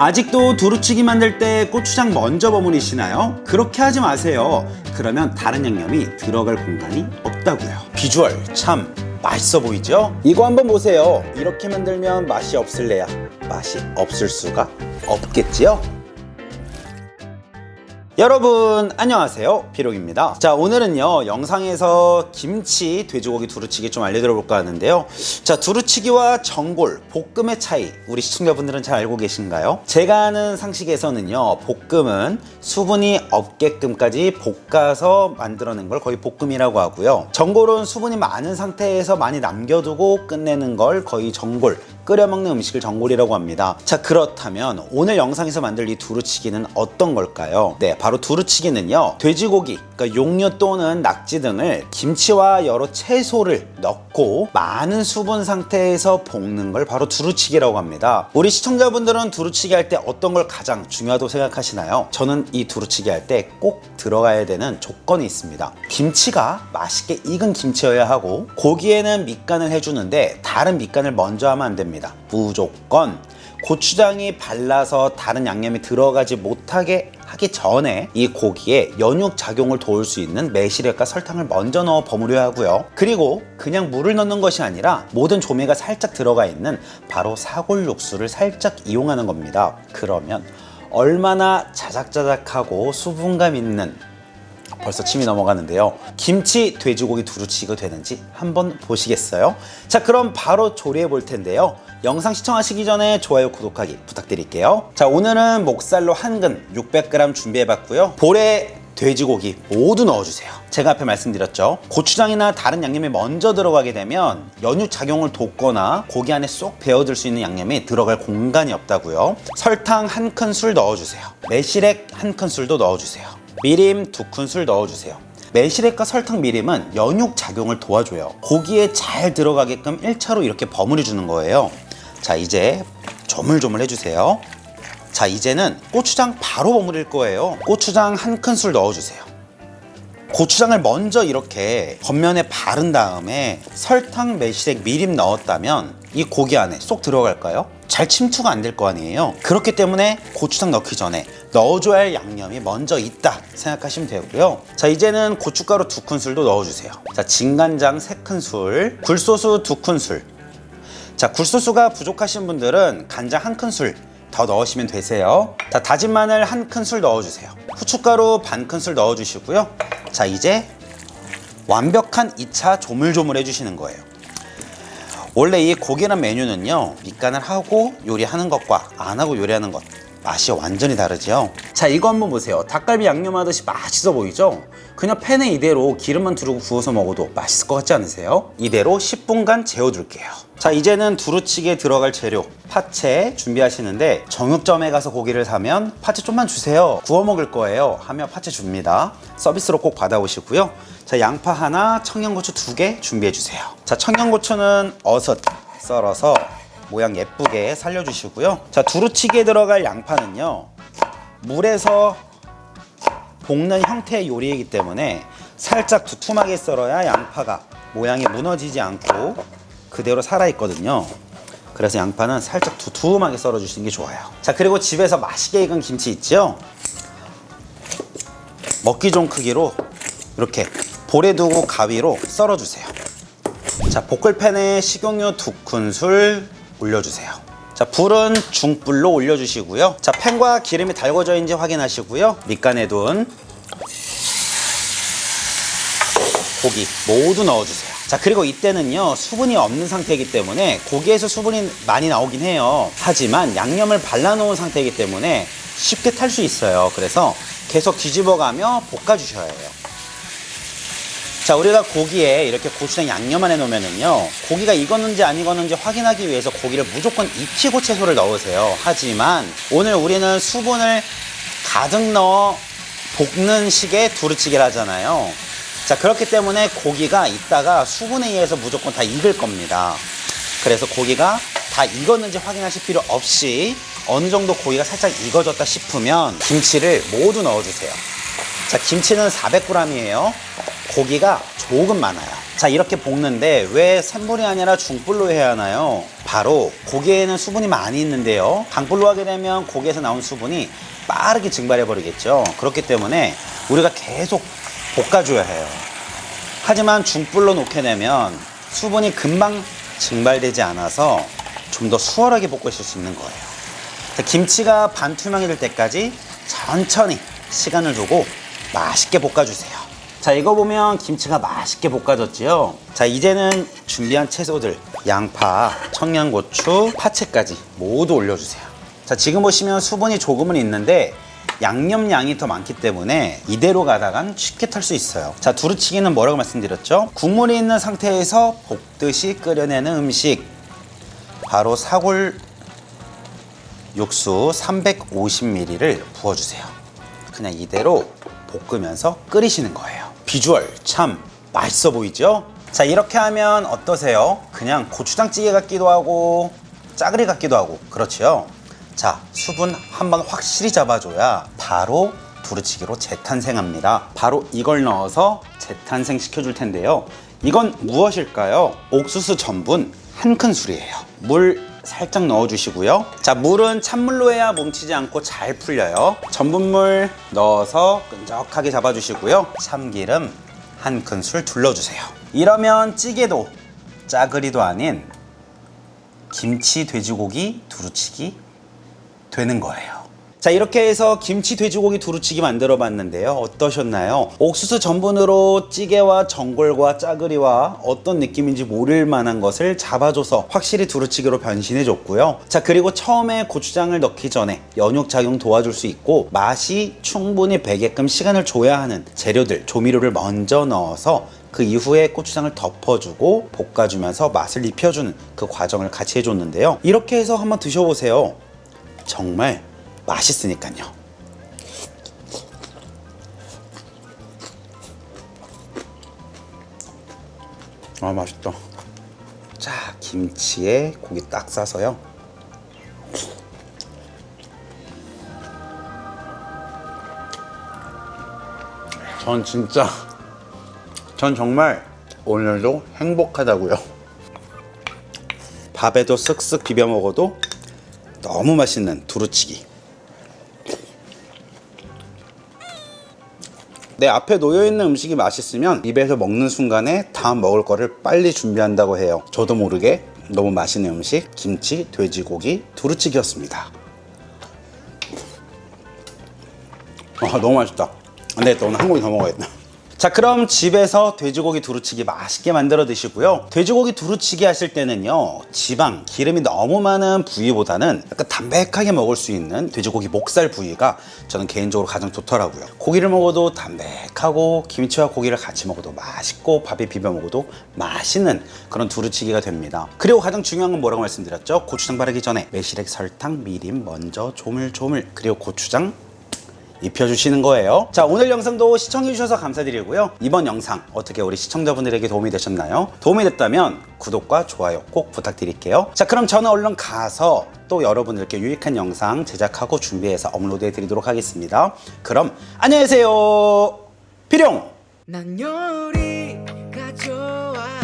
아직도 두루치기 만들 때 고추장 먼저 버무리시나요? 그렇게 하지 마세요. 그러면 다른 양념이 들어갈 공간이 없다고요. 비주얼 참 맛있어 보이죠? 이거 한번 보세요. 이렇게 만들면 맛이 없을래야 맛이 없을 수가 없겠지요? 여러분 안녕하세요, 비록입니다. 자, 오늘은요 영상에서 김치 돼지고기 두루치기 좀 알려드려 볼까 하는데요. 자, 두루치기와 전골, 볶음의 차이 우리 시청자분들은 잘 알고 계신가요? 제가 아는 상식에서는요, 볶음은 수분이 없게끔까지 볶아서 만들어낸 걸 거의 볶음이라고 하고요, 전골은 수분이 많은 상태에서 많이 남겨두고 끝내는 걸 거의 전골, 끓여 먹는 음식을 전골이라고 합니다. 자, 그렇다면 오늘 영상에서 만들 이 두루치기는 어떤 걸까요? 네, 바로 두루치기는요, 돼지고기, 그러니까 용류 또는 낙지 등을 김치와 여러 채소를 넣고 많은 수분 상태에서 볶는 걸 바로 두루치기라고 합니다. 우리 시청자분들은 두루치기 할 때 어떤 걸 가장 중요하다고 생각하시나요? 저는 이 두루치기 할 때 꼭 들어가야 되는 조건이 있습니다. 김치가 맛있게 익은 김치여야 하고, 고기에는 밑간을 해주는데 다른 밑간을 먼저 하면 안 됩니다. 무조건 고추장이 발라서 다른 양념이 들어가지 못하게 하기 전에 이 고기에 연육 작용을 도울 수 있는 매실액과 설탕을 먼저 넣어 버무려야 하고요. 그리고 그냥 물을 넣는 것이 아니라 모든 조미가 살짝 들어가 있는 바로 사골 육수를 살짝 이용하는 겁니다. 그러면 얼마나 자작자작하고 수분감 있는, 벌써 침이 넘어가는데요, 김치 돼지고기 두루치기가 되는지 한번 보시겠어요? 자, 그럼 바로 조리해 볼 텐데요. 영상 시청하시기 전에 좋아요, 구독하기 부탁드릴게요. 자, 오늘은 목살로 한 근 600g 준비해 봤고요. 볼에 돼지고기 모두 넣어주세요. 제가 앞에 말씀드렸죠, 고추장이나 다른 양념이 먼저 들어가게 되면 연육 작용을 돋거나 고기 안에 쏙 배어들 수 있는 양념이 들어갈 공간이 없다고요. 설탕 1큰술 넣어주세요. 매실액 1큰술도 넣어주세요. 미림 2큰술 넣어주세요. 매실액과 설탕, 미림은 연육 작용을 도와줘요. 고기에 잘 들어가게끔 1차로 이렇게 버무려 주는 거예요. 자, 이제 조물조물 해주세요. 자, 이제는 고추장 바로 버무릴 거예요. 고추장 1큰술 넣어주세요. 고추장을 먼저 이렇게 겉면에 바른 다음에 설탕, 매실액, 미림 넣었다면 이 고기 안에 쏙 들어갈까요? 잘 침투가 안 될 거 아니에요. 그렇기 때문에 고추장 넣기 전에 넣어줘야 할 양념이 먼저 있다 생각하시면 되고요. 자, 이제는 고춧가루 2큰술도 넣어주세요. 자, 진간장 3큰술, 굴소스 2큰술. 자, 굴소스가 부족하신 분들은 간장 1큰술 더 넣으시면 되세요. 자, 다진 마늘 1큰술 넣어주세요. 후춧가루 반큰술 넣어주시고요. 자, 이제 완벽한 2차 조물조물 해주시는 거예요. 원래 이 고기란 메뉴는요, 밑간을 하고 요리하는 것과 안 하고 요리하는 것 맛이 완전히 다르죠. 자, 이거 한번 보세요. 닭갈비 양념하듯이 맛있어 보이죠? 그냥 팬에 이대로 기름만 두르고 구워서 먹어도 맛있을 것 같지 않으세요? 이대로 10분간 재워둘게요. 자, 이제는 두루치기에 들어갈 재료 파채 준비하시는데, 정육점에 가서 고기를 사면 파채 좀만 주세요, 구워 먹을 거예요 하면 파채 줍니다. 서비스로 꼭 받아오시고요. 자, 양파 하나, 청양고추 2개 준비해 주세요. 자, 청양고추는 어슷 썰어서 모양 예쁘게 살려주시고요. 자, 두루치기에 들어갈 양파는요, 물에서 볶는 형태의 요리이기 때문에 살짝 두툼하게 썰어야 양파가 모양이 무너지지 않고 그대로 살아있거든요. 그래서 양파는 살짝 두툼하게 썰어주시는 게 좋아요. 자, 그리고 집에서 맛있게 익은 김치 있죠? 먹기 좋은 크기로 이렇게 볼에 두고 가위로 썰어주세요. 자, 볶을팬에 식용유 2큰술 올려주세요. 자, 불은 중불로 올려주시고요. 자, 팬과 기름이 달궈져 있는지 확인하시고요. 밑간에 둔 고기 모두 넣어주세요. 자, 그리고 이때는요, 수분이 없는 상태이기 때문에 고기에서 수분이 많이 나오긴 해요. 하지만 양념을 발라놓은 상태이기 때문에 쉽게 탈 수 있어요. 그래서 계속 뒤집어가며 볶아주셔야 해요. 자, 우리가 고기에 이렇게 고추장 양념만 해놓으면은요, 고기가 익었는지 안 익었는지 확인하기 위해서 고기를 무조건 익히고 채소를 넣으세요. 하지만 오늘 우리는 수분을 가득 넣어 볶는 식의 두루치기를 하잖아요. 자, 그렇기 때문에 고기가 이따가 수분에 의해서 무조건 다 익을 겁니다. 그래서 고기가 다 익었는지 확인하실 필요 없이 어느 정도 고기가 살짝 익어졌다 싶으면 김치를 모두 넣어주세요. 자, 김치는 400g이에요. 고기가 조금 많아요. 자, 이렇게 볶는데 왜 센불이 아니라 중불로 해야 하나요? 바로 고기에는 수분이 많이 있는데요, 강불로 하게 되면 고기에서 나온 수분이 빠르게 증발해 버리겠죠. 그렇기 때문에 우리가 계속 볶아줘야 해요. 하지만 중불로 놓게 되면 수분이 금방 증발되지 않아서 좀 더 수월하게 볶으실 수 있는 거예요. 자, 김치가 반투명이 될 때까지 천천히 시간을 두고 맛있게 볶아주세요. 자, 이거 보면 김치가 맛있게 볶아졌지요. 자, 이제는 준비한 채소들, 양파, 청양고추, 파채까지 모두 올려주세요. 자, 지금 보시면 수분이 조금은 있는데 양념량이 더 많기 때문에 이대로 가다간 쉽게 탈 수 있어요. 자, 두루치기는 뭐라고 말씀드렸죠? 국물이 있는 상태에서 볶듯이 끓여내는 음식, 바로 사골 육수 350ml를 부어주세요. 그냥 이대로 볶으면서 끓이시는 거예요. 비주얼 참 맛있어 보이죠? 자, 이렇게 하면 어떠세요? 그냥 고추장찌개 같기도 하고 짜글이 같기도 하고 그렇지요? 자, 수분 한번 확실히 잡아줘야 바로 두루치기로 재탄생합니다. 바로 이걸 넣어서 재탄생 시켜줄 텐데요, 이건 무엇일까요? 옥수수 전분 1큰술이에요. 물 살짝 넣어주시고요. 자, 물은 찬물로 해야 뭉치지 않고 잘 풀려요. 전분물 넣어서 끈적하게 잡아주시고요. 참기름 1큰술 둘러주세요. 이러면 찌개도 짜글이도 아닌 김치 돼지고기 두루치기 되는 거예요. 자, 이렇게 해서 김치 돼지고기 두루치기 만들어 봤는데요, 어떠셨나요? 옥수수 전분으로 찌개와 전골과 짜글이와 어떤 느낌인지 모를 만한 것을 잡아줘서 확실히 두루치기로 변신해 줬고요. 자, 그리고 처음에 고추장을 넣기 전에 연육작용 도와줄 수 있고 맛이 충분히 배게끔 시간을 줘야 하는 재료들, 조미료를 먼저 넣어서 그 이후에 고추장을 덮어주고 볶아주면서 맛을 입혀주는 그 과정을 같이 해줬는데요, 이렇게 해서 한번 드셔보세요. 정말 맛있으니까요. 아, 맛있다. 자, 김치에 고기 딱 싸서요. 전 정말 오늘도 행복하다고요. 밥에도 쓱쓱 비벼 먹어도 너무 맛있는 두루치기. 내 앞에 놓여있는 음식이 맛있으면 입에서 먹는 순간에 다음 먹을 거를 빨리 준비한다고 해요. 저도 모르게 너무 맛있는 음식, 김치, 돼지고기, 두루치기였습니다. 너무 맛있다. 안 되겠다, 오늘 한 고기 더 먹어야겠다. 자, 그럼 집에서 돼지고기 두루치기 맛있게 만들어 드시고요. 돼지고기 두루치기 하실 때는요, 지방, 기름이 너무 많은 부위보다는 약간 담백하게 먹을 수 있는 돼지고기 목살 부위가 저는 개인적으로 가장 좋더라고요. 고기를 먹어도 담백하고 김치와 고기를 같이 먹어도 맛있고 밥에 비벼 먹어도 맛있는 그런 두루치기가 됩니다. 그리고 가장 중요한 건 뭐라고 말씀드렸죠? 고추장 바르기 전에 매실액, 설탕, 미림 먼저 조물조물, 그리고 고추장 입혀주시는 거예요. 자, 오늘 영상도 시청해주셔서 감사드리고요. 이번 영상 어떻게 우리 시청자분들에게 도움이 되셨나요? 도움이 됐다면 구독과 좋아요 꼭 부탁드릴게요. 자, 그럼 저는 얼른 가서 또 여러분들께 유익한 영상 제작하고 준비해서 업로드해 드리도록 하겠습니다. 그럼 안녕히 계세요. 필용! 난 요리가 좋아.